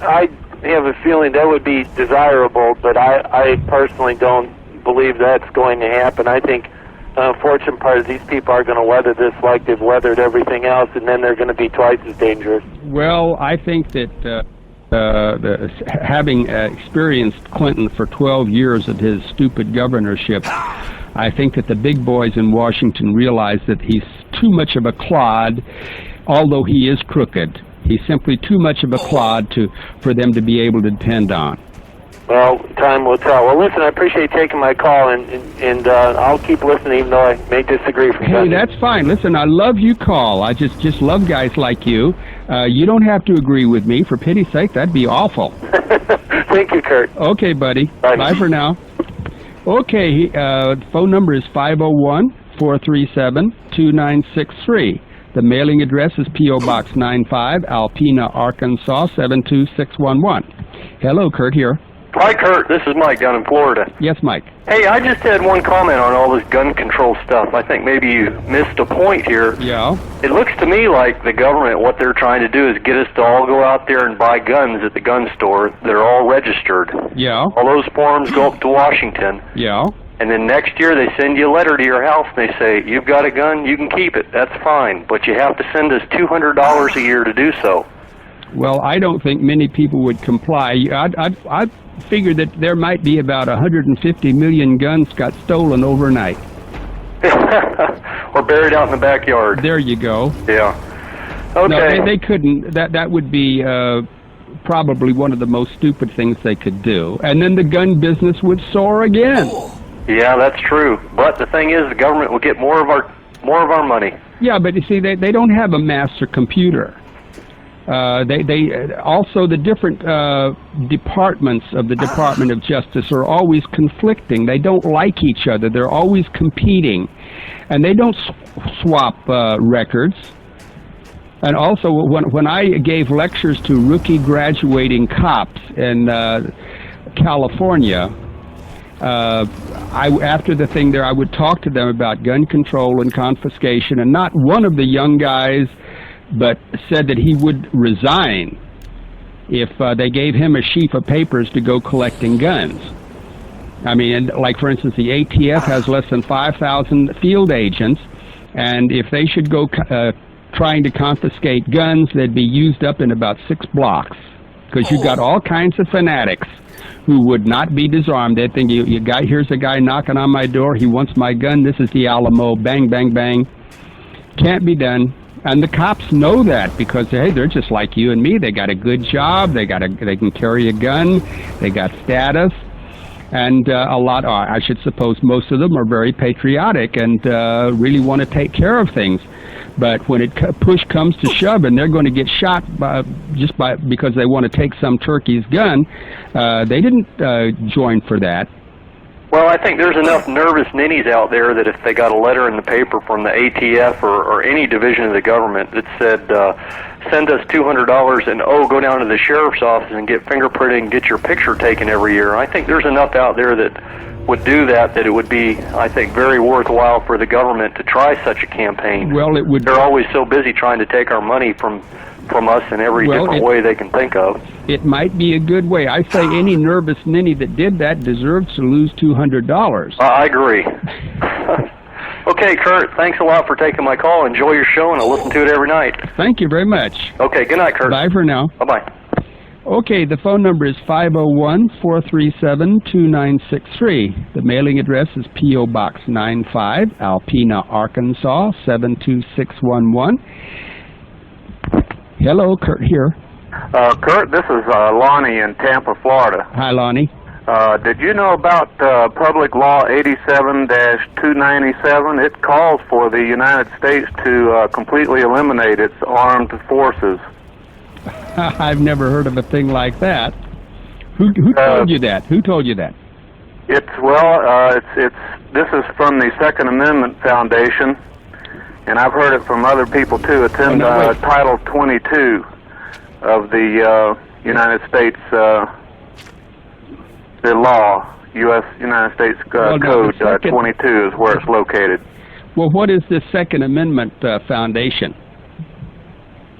have a feeling that would be desirable, but I personally don't believe that's going to happen. I think the unfortunate part is these people are going to weather this like they've weathered everything else, and then they're going to be twice as dangerous. Well, I think that having experienced Clinton for 12 years of his stupid governorship, I think that the big boys in Washington realize that he's too much of a clod, although he is crooked. He's simply too much of a clod for them to be able to depend on. Well, time will tell. Well, listen, I appreciate you taking my call, and I'll keep listening, even though I may disagree from Hey, that's fine. Listen, I love you call. I just love guys like you. You don't have to agree with me. For pity's sake, that'd be awful. Thank you, Kurt. Okay, buddy. Bye. Bye for now. Okay, phone number is 501-437-2963. The mailing address is P.O. Box 95, Alpena, Arkansas, 72611. Hello, Kurt here. Hi, Kurt. This is Mike down in Florida. Yes, Mike. Hey, I just had one comment on all this gun control stuff. I think maybe you missed a point here. Yeah. It looks to me like the government, what they're trying to do is get us to all go out there and buy guns at the gun store that are all registered. Yeah. All those forms go up to Washington. Yeah. And then next year they send you a letter to your house and they say, you've got a gun, you can keep it. That's fine. But you have to send us $200 a year to do so. Well, I don't think many people would comply. I figure that there might be about 150 million guns got stolen overnight. Or buried out in the backyard. There you go. Yeah. Okay. No, they couldn't. That would be probably one of the most stupid things they could do. And then the gun business would soar again. Yeah, that's true. But the thing is, the government will get more of our money. Yeah, but you see, they don't have a master computer. They also, the different departments of the Department of Justice are always conflicting. They don't like each other. They're always competing, and they don't swap records. And also, when I gave lectures to rookie graduating cops in California, after the thing there, I would talk to them about gun control and confiscation, and not one of the young guys but said that he would resign if they gave him a sheaf of papers to go collecting guns. I mean, like for instance, the ATF has less than 5,000 field agents, and if they should go trying to confiscate guns, they'd be used up in about 6 blocks, because you've got all kinds of fanatics who would not be disarmed. They think, here's a guy knocking on my door, he wants my gun, this is the Alamo, bang, bang, bang. Can't be done. And the cops know that because, hey, they're just like you and me. They got a good job. They can carry a gun. They got status. And I should suppose most of them are very patriotic and really want to take care of things. But when push comes to shove and they're going to get shot because they want to take some turkey's gun, they didn't join for that. Well, I think there's enough nervous ninnies out there that if they got a letter in the paper from the ATF or any division of the government that said, send us $200 and, go down to the sheriff's office and get fingerprinted and get your picture taken every year, I think there's enough out there that would do that it would be, I think, very worthwhile for the government to try such a campaign. Well, it would. They're always so busy trying to take our money from us in every different way they can think of. It might be a good way. I say any nervous ninny that did that deserves to lose $200. I agree. Okay, Kurt, thanks a lot for taking my call. Enjoy your show, and I'll listen to it every night. Thank you very much. Okay, good night, Kurt. Bye for now. Bye-bye. Okay, the phone number is 501-437-2963. The mailing address is P.O. Box 95, Alpena, Arkansas, 72611. Hello, Kurt here. Kurt, this is Lonnie in Tampa, Florida. Hi, Lonnie. Did you know about Public Law 87-297? It calls for the United States to completely eliminate its armed forces. I've never heard of a thing like that. Who told you that? Who told you that? This is from the Second Amendment Foundation, and I've heard it from other people too. It's in Title 22 of the United States, the law, United States Code 22 is where it's located. Well, what is the Second Amendment Foundation?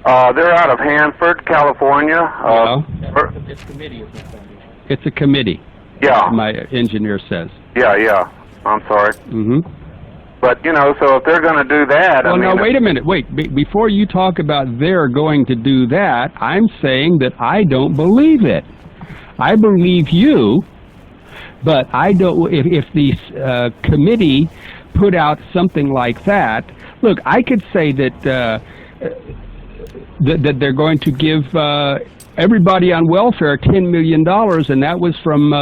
They're out of Hanford, California. It's a committee. It's a committee. Yeah. My engineer says. Yeah. I'm sorry. Mm-hmm. But, so if they're going to do that... Well, now, wait a minute. Wait. Before you talk about they're going to do that, I'm saying that I don't believe it. I believe you, but I don't... If the committee put out something like that... Look, I could say that... that they're going to give everybody on welfare $10 million, and that was from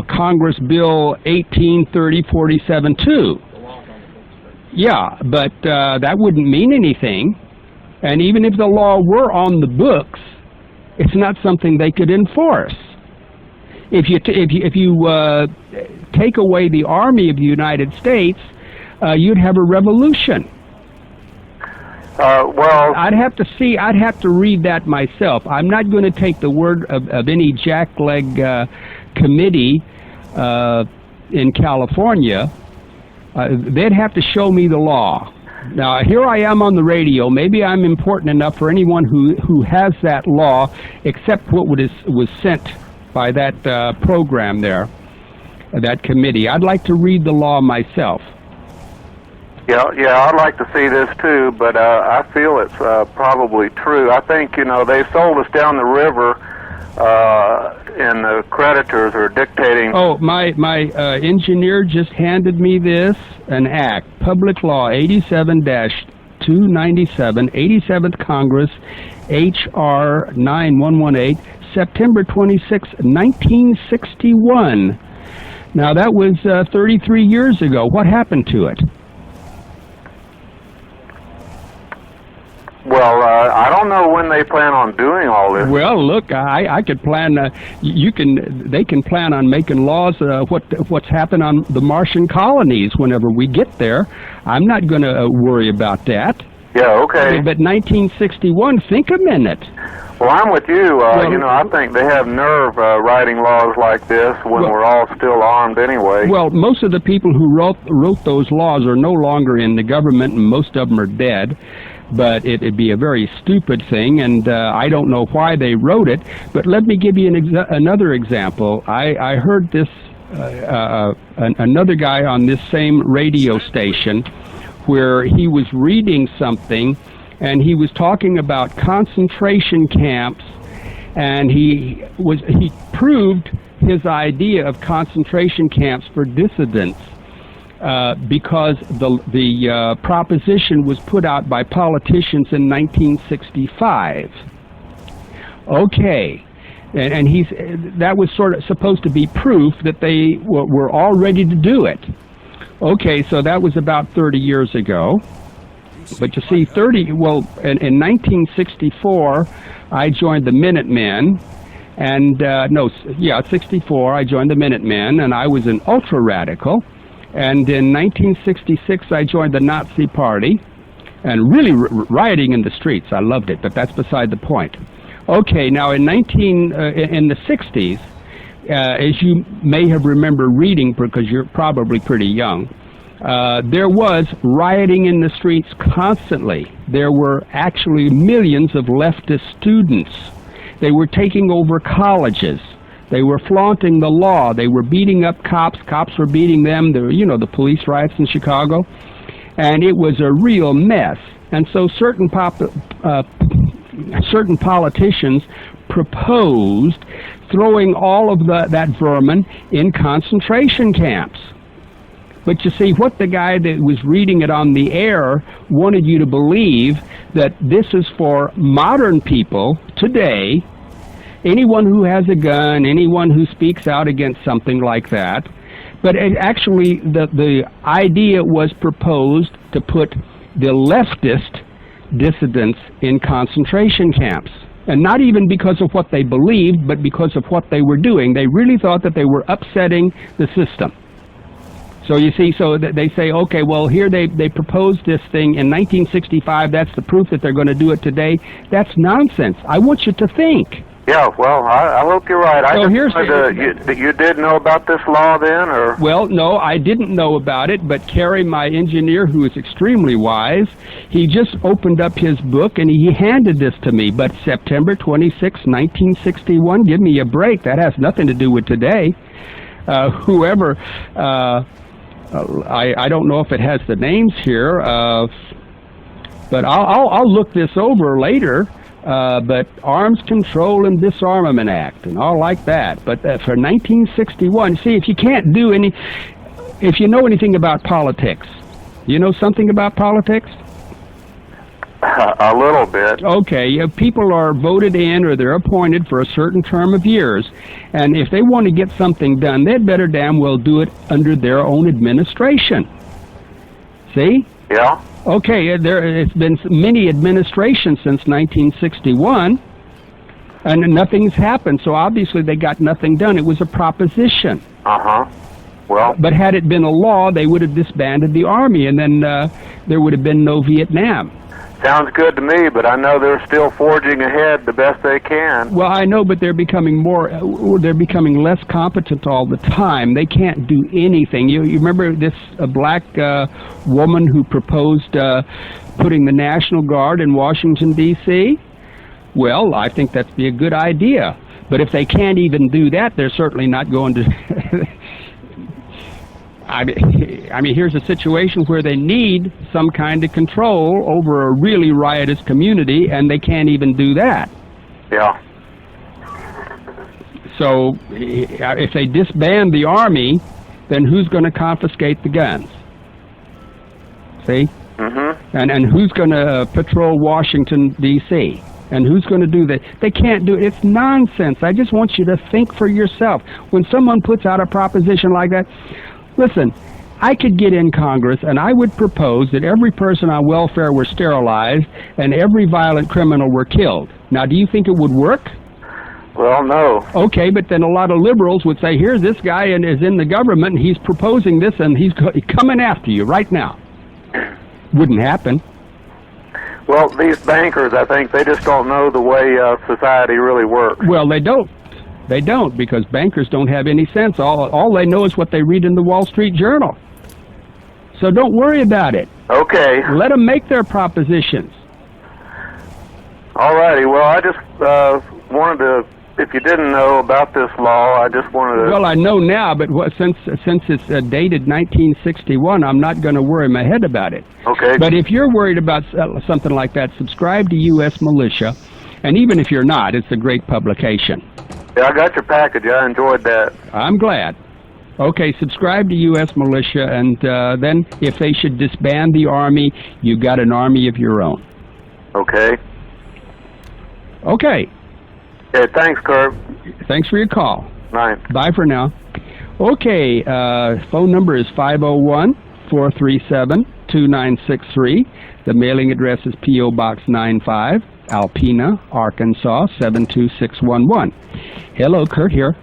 Congress Bill 1830-47-2. Yeah, but that wouldn't mean anything. And even if the law were on the books, it's not something they could enforce. If you take away the Army of the United States, you'd have a revolution. Well, I'd have to read that myself. I'm not going to take the word of any jackleg committee in California. They'd have to show me the law. Now, here I am on the radio. Maybe I'm important enough for anyone who has that law, except what was sent by that program there, that committee. I'd like to read the law myself. Yeah, I'd like to see this too, but I feel it's probably true. I think, they sold us down the river, and the creditors are dictating. Oh, my engineer just handed me this, an act, Public Law 87-297, 87th Congress, H.R. 9118, September 26, 1961. Now, that was 33 years ago. What happened to it? Well, I don't know when they plan on doing all this. Well, look, I could plan. They can plan on making laws. What's happened on the Martian colonies whenever we get there. I'm not going to worry about that. Yeah, okay. But 1961. Think a minute. Well, I'm with you. I think they have nerve writing laws like this when we're all still armed anyway. Well, most of the people who wrote those laws are no longer in the government, and most of them are dead. But it'd be a very stupid thing, and I don't know why they wrote it. But let me give you another example. I heard this, another guy on this same radio station, where he was reading something, and he was talking about concentration camps, and he proved his idea of concentration camps for dissidents. Because the proposition was put out by politicians in 1965. Okay, and that was sort of supposed to be proof that they were all ready to do it. Okay, so that was about 30 years ago. But you see, in 1964, I joined the Minutemen, and 64, I joined the Minutemen, and I was an ultra-radical. And in 1966, I joined the Nazi Party, and really rioting in the streets. I loved it, but that's beside the point. Okay, now in the 60s, as you may have remembered reading, because you're probably pretty young, there was rioting in the streets constantly. There were actually millions of leftist students. They were taking over colleges. They were flaunting the law. They were beating up cops. Cops were beating them. The police riots in Chicago. And it was a real mess. And so certain politicians proposed throwing all of that vermin in concentration camps. But you see, what the guy that was reading it on the air wanted you to believe, that this is for modern people today, anyone who has a gun, anyone who speaks out against something like that. But actually, the idea was proposed to put the leftist dissidents in concentration camps. And not even because of what they believed, but because of what they were doing. They really thought that they were upsetting the system. So you see, they say, okay, well, here they proposed this thing in 1965. That's the proof that they're going to do it today. That's nonsense. I want you to think. Yeah, well, I hope you're right. You did know about this law then, or? Well, no, I didn't know about it, but Kerry, my engineer, who is extremely wise, he just opened up his book and he handed this to me. But September 26, 1961, give me a break. That has nothing to do with today. I don't know if it has the names here, but I'll look this over later. But Arms Control and Disarmament Act and all like that. But for 1961, see, if you know anything about politics, you know something about politics? A little bit. Okay, people are voted in or they're appointed for a certain term of years, and if they want to get something done, they'd better damn well do it under their own administration. See? Yeah. Okay, it's been many administrations since 1961, and nothing's happened, so obviously they got nothing done. It was a proposition. Uh-huh. Well. But had it been a law, they would have disbanded the Army, and then there would have been no Vietnam. Sounds good to me, but I know they're still forging ahead the best they can. Well, I know, but they're becoming less competent all the time. They can't do anything. You remember this black woman who proposed putting the National Guard in Washington, D.C.? Well, I think that'd be a good idea. But if they can't even do that, they're certainly not going to... I mean, here's a situation where they need some kind of control over a really riotous community, and they can't even do that. Yeah. So, if they disband the Army, then who's going to confiscate the guns? See? Mm-hmm. And who's going to patrol Washington, D.C.? And who's going to do that? They can't do it. It's nonsense. I just want you to think for yourself. When someone puts out a proposition like that, listen, I could get in Congress and I would propose that every person on welfare were sterilized and every violent criminal were killed. Now, do you think it would work? Well, no. Okay, but then a lot of liberals would say, here's this guy and is in the government and he's proposing this and he's coming after you right now. Wouldn't happen. Well, these bankers, I think, they just don't know the way society really works. Well, they don't. They don't, because bankers don't have any sense. All they know is what they read in the Wall Street Journal. So don't worry about it. Okay. Let them make their propositions. All righty. Well, I just wanted to, if you didn't know about this law, I just wanted to... Well, I know now, but since it's dated 1961, I'm not going to worry my head about it. Okay. But if you're worried about something like that, subscribe to U.S. Militia. And even if you're not, it's a great publication. Yeah, I got your package. I enjoyed that. I'm glad. Okay, subscribe to U.S. Militia, and then if they should disband the Army, you got an army of your own. Okay. Okay. Okay, thanks, Kurt. Thanks for your call. Night. Bye for now. Okay, phone number is 501-437-2963. The mailing address is P.O. Box 95, Alpena, Arkansas, 72611. Hello, Kurt here.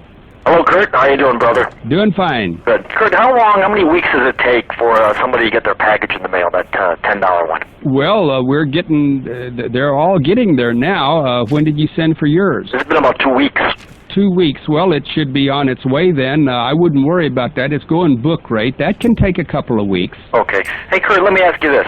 Hello, Kurt. How you doing, brother? Doing fine. Good. Kurt, how many weeks does it take for somebody to get their package in the mail, that $10 one? Well, we're getting, they're all getting there now. When did you send for yours? It's been about 2 weeks. 2 weeks. Well, it should be on its way then. I wouldn't worry about that. It's going book rate. That can take a couple of weeks. Okay. Hey, Kurt, let me ask you this.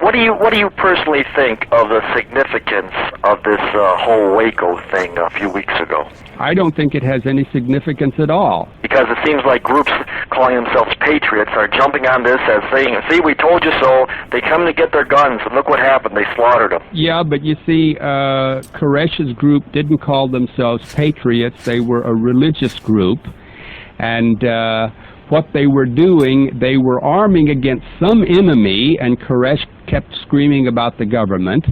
What do you personally think of the significance of this whole Waco thing a few weeks ago? I don't think it has any significance at all. Because it seems like groups calling themselves patriots are jumping on this as saying, see, we told you so. They come to get their guns, and look what happened. They slaughtered them. Yeah, but you see, Koresh's group didn't call themselves patriots. They were a religious group. And what they were doing, they were arming against some enemy, and Koresh kept screaming about the government.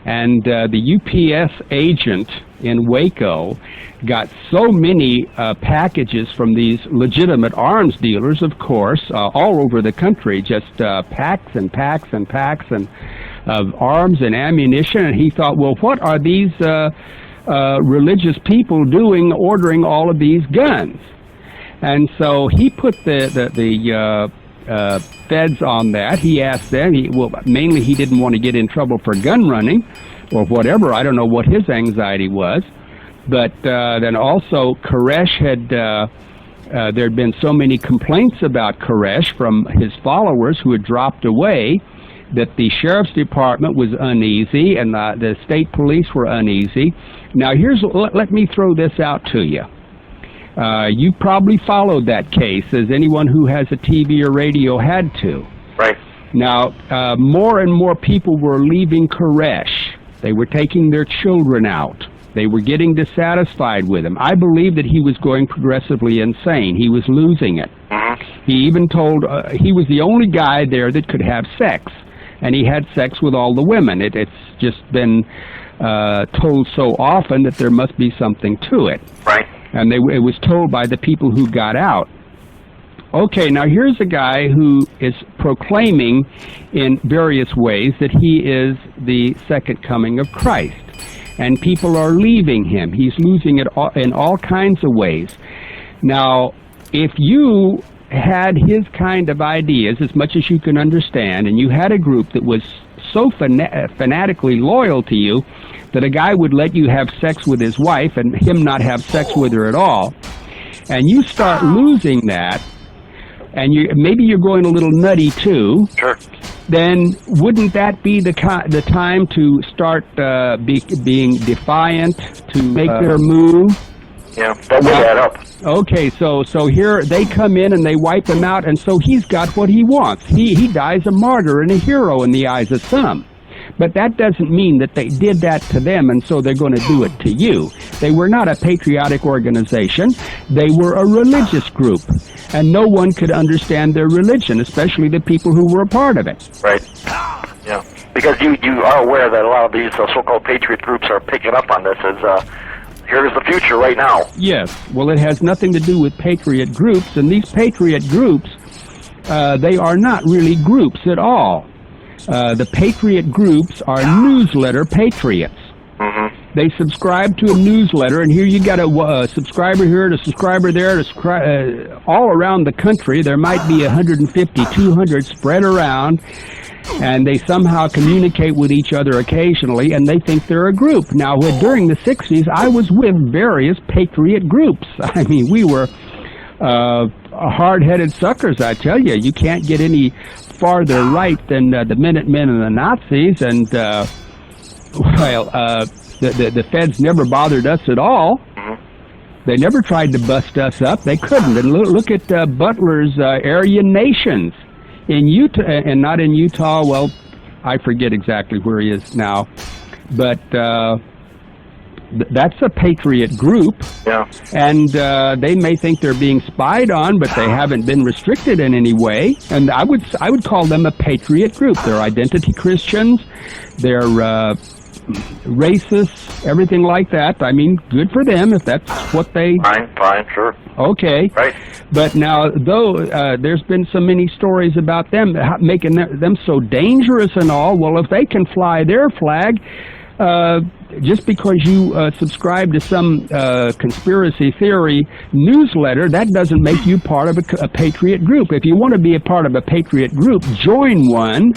And the UPS agent in Waco got so many packages from these legitimate arms dealers, of course, all over the country, just packs and packs and packs of arms and ammunition. And he thought, well, what are these religious people doing ordering all of these guns? And so he put the feds on that. He asked them, mainly he didn't want to get in trouble for gun running or whatever. I don't know what his anxiety was. But then also Koresh had, there had been so many complaints about Koresh from his followers who had dropped away that the sheriff's department was uneasy and the state police were uneasy. Now let me throw this out to you. You probably followed that case, as anyone who has a TV or radio had to. Right. Now, more and more people were leaving Koresh. They were taking their children out. They were getting dissatisfied with him. I believe that he was going progressively insane. He was losing it. He even told, he was the only guy there that could have sex. and he had sex with all the women. It's just been told so often that there must be something to it. Right. And it was told by the people who got out. Okay, now here's a guy who is proclaiming in various ways that he is the second coming of Christ. And people are leaving him. He's losing it in all kinds of ways. Now, if you had his kind of ideas, as much as you can understand, and you had a group that was so fanatically loyal to you that a guy would let you have sex with his wife and him not have sex with her at all, and you start losing that, and maybe you're going a little nutty too, Sure. then wouldn't that be the time to start being defiant, to make their move? Yeah, that would add up. Okay, so here they come in and they wipe him out, and so he's got what he wants. He dies a martyr and a hero in the eyes of some. But that doesn't mean that they did that to them, and so they're going to do it to you. They were not a patriotic organization. They were a religious group, and no one could understand their religion, especially the people who were a part of it. Right. Yeah. Because you are aware that a lot of these so-called patriot groups are picking up on this as here's the future right now. Yes. Well, it has nothing to do with patriot groups, and these patriot groups, they are not really groups at all. The patriot groups are newsletter patriots. Mm-hmm. They subscribe to a newsletter, and here you got a subscriber here, a subscriber there, all around the country. There might be 150, 200 spread around, and they somehow communicate with each other occasionally, and they think they're a group. Now, during the 60s, I was with various patriot groups. I mean, we were hard-headed suckers, I tell you. You can't get any farther right than the Minutemen and the Nazis, and the feds never bothered us at all. They never tried to bust us up. They couldn't. And look at Butler's Aryan Nations in Utah, and not in Utah. Well, I forget exactly where he is now, but that's a patriot group. Yeah. And they may think they're being spied on, but they haven't been restricted in any way. And I would call them a patriot group. They're identity Christians. They're racists, everything like that. I mean, good for them if that's what they... Fine, sure. Okay. Right. But now, though, there's been so many stories about them making them so dangerous and all, well, if they can fly their flag, just because you subscribe to some conspiracy theory newsletter, that doesn't make you part of a patriot group. If you want to be a part of a patriot group, join one.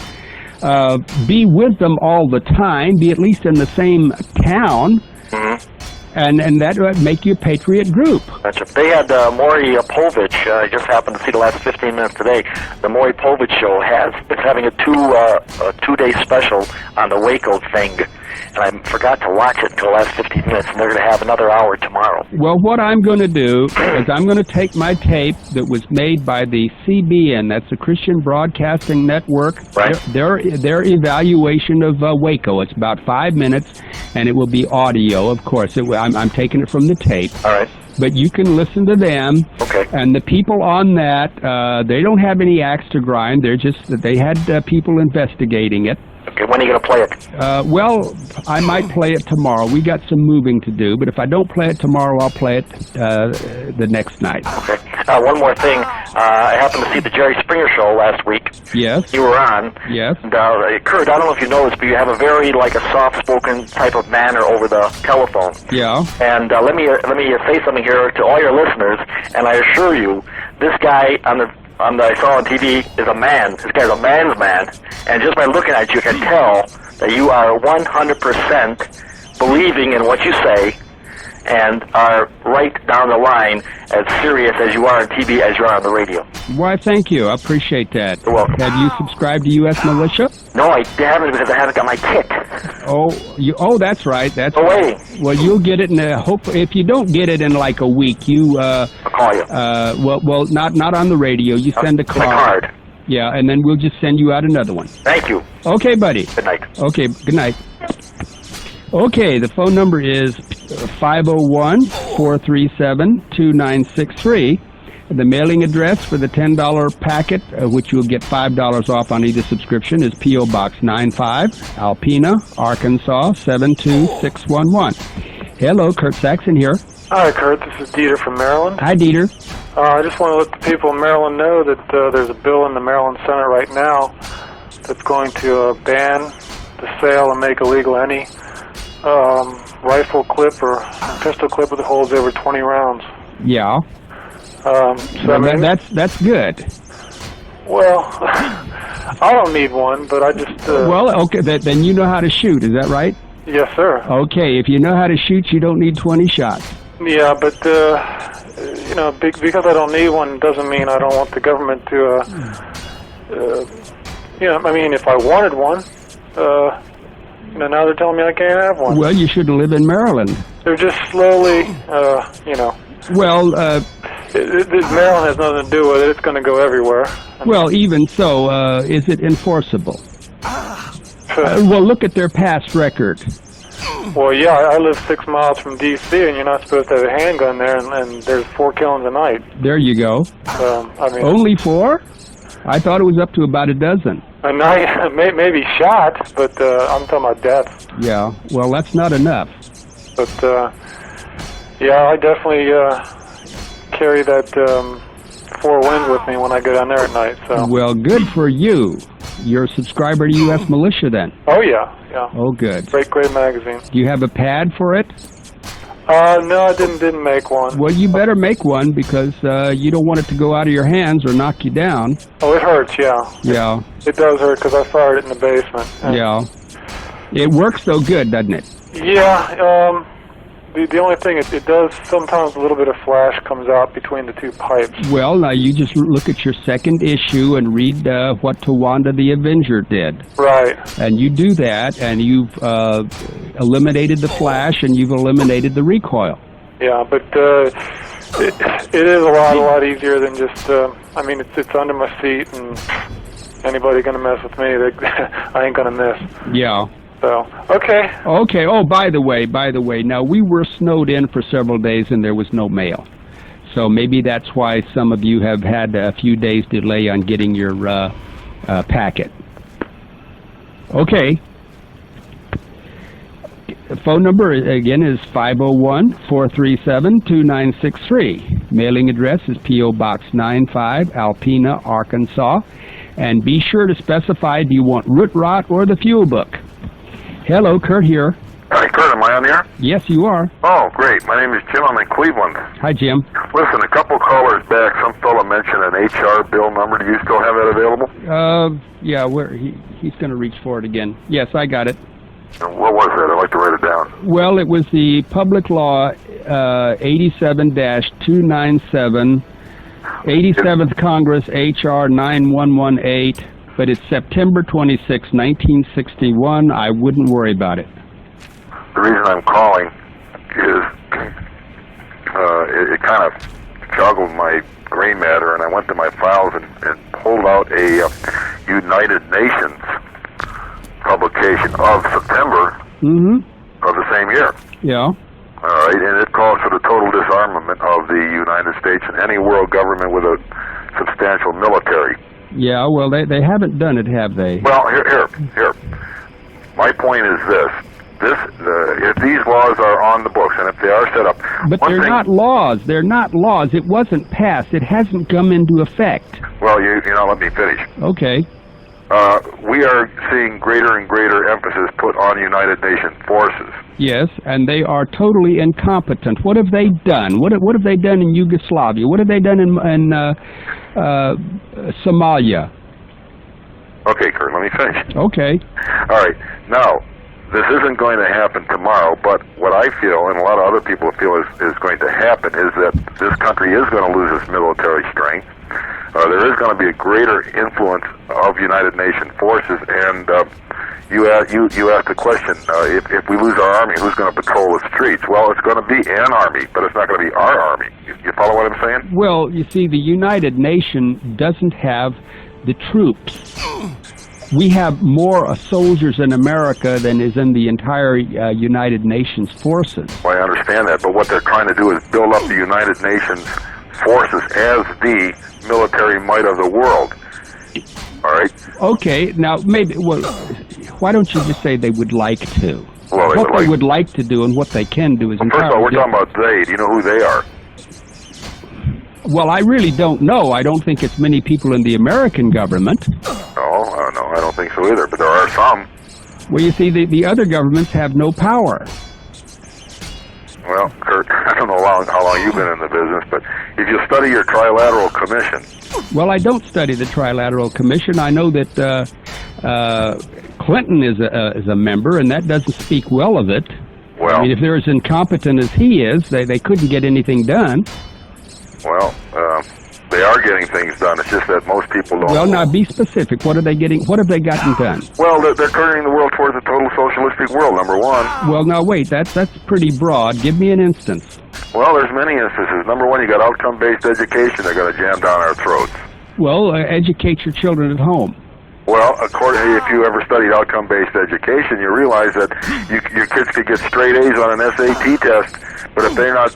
Be with them all the time, be at least in the same town, and that would make you a patriot group. Gotcha. They had Maury Povich. I just happened to see the last 15 minutes today. The Maury Povich show is having a two-day special on the Waco thing. And I forgot to watch it until the last 15 minutes, and they're going to have another hour tomorrow. Well, what I'm going to do is I'm going to take my tape that was made by the CBN, that's the Christian Broadcasting Network, right. their evaluation of Waco. It's about 5 minutes, and it will be audio, of course. I'm taking it from the tape. All right. But you can listen to them. Okay. And the people on that, they don't have any axe to grind. They're just that they had people investigating it. Okay, when are you going to play it? Well, I might play it tomorrow. We got some moving to do, but if I don't play it tomorrow, I'll play it the next night. Okay. One more thing. I happened to see the Jerry Springer show last week. Yes. You were on. Yes. And, Kurt, I don't know if you know this, but you have a very, a soft-spoken type of manner over the telephone. Yeah. And let me say something here to all your listeners, and I assure you, this guy I saw on TV is a man. This guy's a man's man. And just by looking at you, can tell that you are 100% believing in what you say and are right down the line as serious as you are on TV as you are on the radio. Why, thank you. I appreciate that. You're welcome. Have you subscribed to U.S. Militia? No, I haven't because I haven't got my kit. Oh, that's right. That's no right. way. Well, you'll get it if you don't get it in like a week, I'll call you. Well, not on the radio. You send a card. A card. Yeah, and then we'll just send you out another one. Thank you. Okay, buddy. Good night. Okay, good night. Okay, the phone number is 501-437-2963. The mailing address for the $10 packet, which you'll get $5 off on either subscription, is P.O. Box 95, Alpena, Arkansas 72611. Hello, Kurt Saxon here. Hi, Kurt. This is Dieter from Maryland. Hi, Dieter. I just want to let the people in Maryland know that there's a bill in the Maryland Senate right now that's going to ban the sale and make illegal any rifle clip or pistol clip that holds over 20 rounds. Yeah. That's good. Well, I don't need one, but I just... Well, okay, then you know how to shoot, is that right? Yes, sir. Okay, if you know how to shoot, you don't need 20 shots. Yeah, but, you know, because I don't need one doesn't mean I don't want the government to, you know, I mean, if I wanted one, you know, now they're telling me I can't have one. Well, you should live in Maryland. They're just slowly, you know... Well, Maryland has nothing to do with it. It's going to go everywhere. Well, even so, is it enforceable? Well, look at their past record. Well, yeah, I live 6 miles from D.C., and you're not supposed to have a handgun there, and there's 4 killings a night. There you go. I mean, only 4? I thought it was up to about a dozen. A night, maybe shot, but I'm talking about deaths. Yeah, well, that's not enough. But, yeah, I definitely carry that 4 winds with me when I go down there at night. So. Well, good for you. You're a subscriber to U.S. Militia, then? Oh, yeah, yeah. Oh, good. Great magazine. Do you have a pad for it? No, I didn't make one. Well, you better make one because you don't want it to go out of your hands or knock you down. Oh, it hurts, yeah. Yeah. It does hurt because I fired it in the basement. Yeah. It works so good, doesn't it? Yeah, the only thing, it does, sometimes a little bit of flash comes out between the 2 pipes. Well, now you just look at your second issue and read what Tawanda the Avenger did. Right. And you do that, and you've eliminated the flash, and you've eliminated the recoil. Yeah, but it is a lot easier than just, I mean, it's under my seat, and anybody going to mess with me, I ain't going to miss. Yeah. So, okay. Okay. Oh, by the way, now we were snowed in for several days and there was no mail. So maybe that's why some of you have had a few days delay on getting your packet. Okay. The phone number, again, is 501-437-2963. Mailing address is P.O. Box 95, Alpena, Arkansas. And be sure to specify, do you want root rot or the fuel book? Hello, Kurt here. Hi, Kurt. Am I on the air? Yes, you are. Oh, great. My name is Jim. I'm in Cleveland. Hi, Jim. Listen, a couple callers back, some fellow mentioned an HR bill number. Do you still have that available? Yeah, he's going to reach for it again. Yes, I got it. What was that? I'd like to write it down. Well, it was the Public Law 87-297, 87th Congress HR 9118. But it's September 26, 1961. I wouldn't worry about it. The reason I'm calling is it kind of joggled my gray matter, and I went to my files and pulled out a United Nations publication of September of the same year. Yeah. All right, and it calls for the total disarmament of the United States and any world government with a substantial military. Yeah, well, they haven't done it, have they? Well, here. My point is this. If these laws are on the books, and if they are set up... But they're not laws. They're not laws. It wasn't passed. It hasn't come into effect. Well, you know, let me finish. Okay. We are seeing greater and greater emphasis put on United Nations forces. Yes, and they are totally incompetent. What have they done? What have they done in Yugoslavia? What have they done in Somalia? Okay, Kurt, let me finish. Okay. All right. Now, this isn't going to happen tomorrow, but what I feel, and a lot of other people feel is going to happen, is that this country is going to lose its military strength. There is going to be a greater influence of United Nations forces, and you asked the question, if we lose our army, who's going to patrol the streets? Well, it's going to be an army, but it's not going to be our army. You follow what I'm saying? Well, you see, the United Nations doesn't have the troops. We have more soldiers in America than is in the entire United Nations forces. Well, I understand that, but what they're trying to do is build up the United Nations forces as the military might of the world. All right? Okay, now maybe, well, why don't you just say they would like to? Well, What they would like to do and what they can do is Well, first of all, entirely we're talking about they. Do you know who they are? Well, I really don't know. I don't think it's many people in the American government. No, I don't think so either, but there are some. Well, you see, the other governments have no power. Well, Kurt, I don't know how long you've been in the business, but if you study your Trilateral Commission... Well, I don't study the Trilateral Commission. I know that Clinton is a member, and that doesn't speak well of it. Well, I mean, if they're as incompetent as he is, they couldn't get anything done. Well, they are getting things done. It's just that most people don't. Well, now be specific. What are they getting? What have they gotten done? Well, they're turning the world towards a total socialistic world. Number one. Well, now wait. That's pretty broad. Give me an instance. Well, there's many instances. Number one, you got outcome-based education. They're going to jam down our throats. Well, educate your children at home. Well, if you ever studied outcome-based education, you realize that your kids could get straight A's on an SAT test, but if they're not,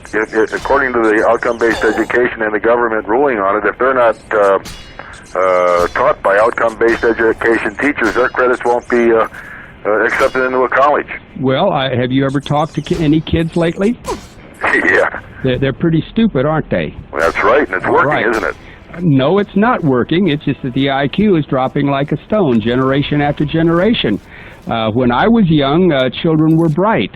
according to the outcome-based education and the government ruling on it, if they're not taught by outcome-based education teachers, their credits won't be accepted into a college. Well, have you ever talked to any kids lately? Yeah. They're pretty stupid, aren't they? That's right, and it's working, isn't it? No, it's not working. It's just that the IQ is dropping like a stone, generation after generation. When I was young, children were bright.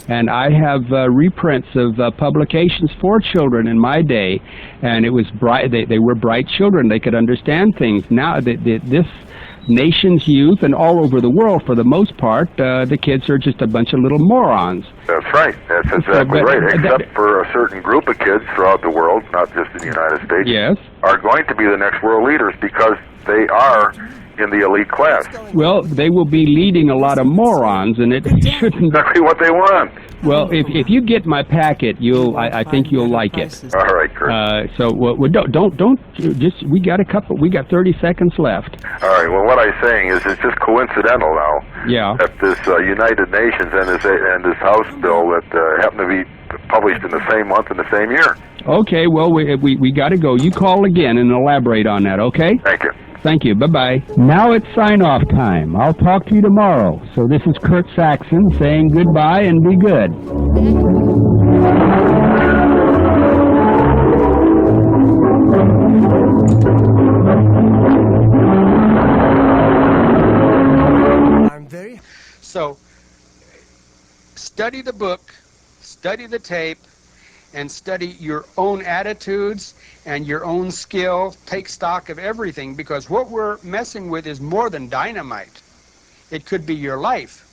And I have reprints of publications for children in my day, and it was bright. They were bright children. They could understand things. Now, this nation's youth, and all over the world for the most part, the kids are just a bunch of little morons. That's right. That's exactly right. Except for a certain group of kids throughout the world, not just in the United States, yes, are going to be the next world leaders because they are in the elite class. Well, they will be leading a lot of morons, and it shouldn't. Exactly what they want. Well, if you get my packet, I think you'll like it. All right, Kurt. So don't just. We got 30 seconds left. All right. Well, what I'm saying is, it's just coincidental now. Yeah. That this United Nations and this House bill that happen to be published in the same month and the same year. Okay. Well, we got to go. You call again and elaborate on that. Okay. Thank you. Thank you. Bye-bye. Now it's sign-off time. I'll talk to you tomorrow. So this is Kurt Saxon saying goodbye and be good. So, study the book, study the tape, and study your own attitudes and your own skill. Take stock of everything, because what we're messing with is more than dynamite. It could be your life.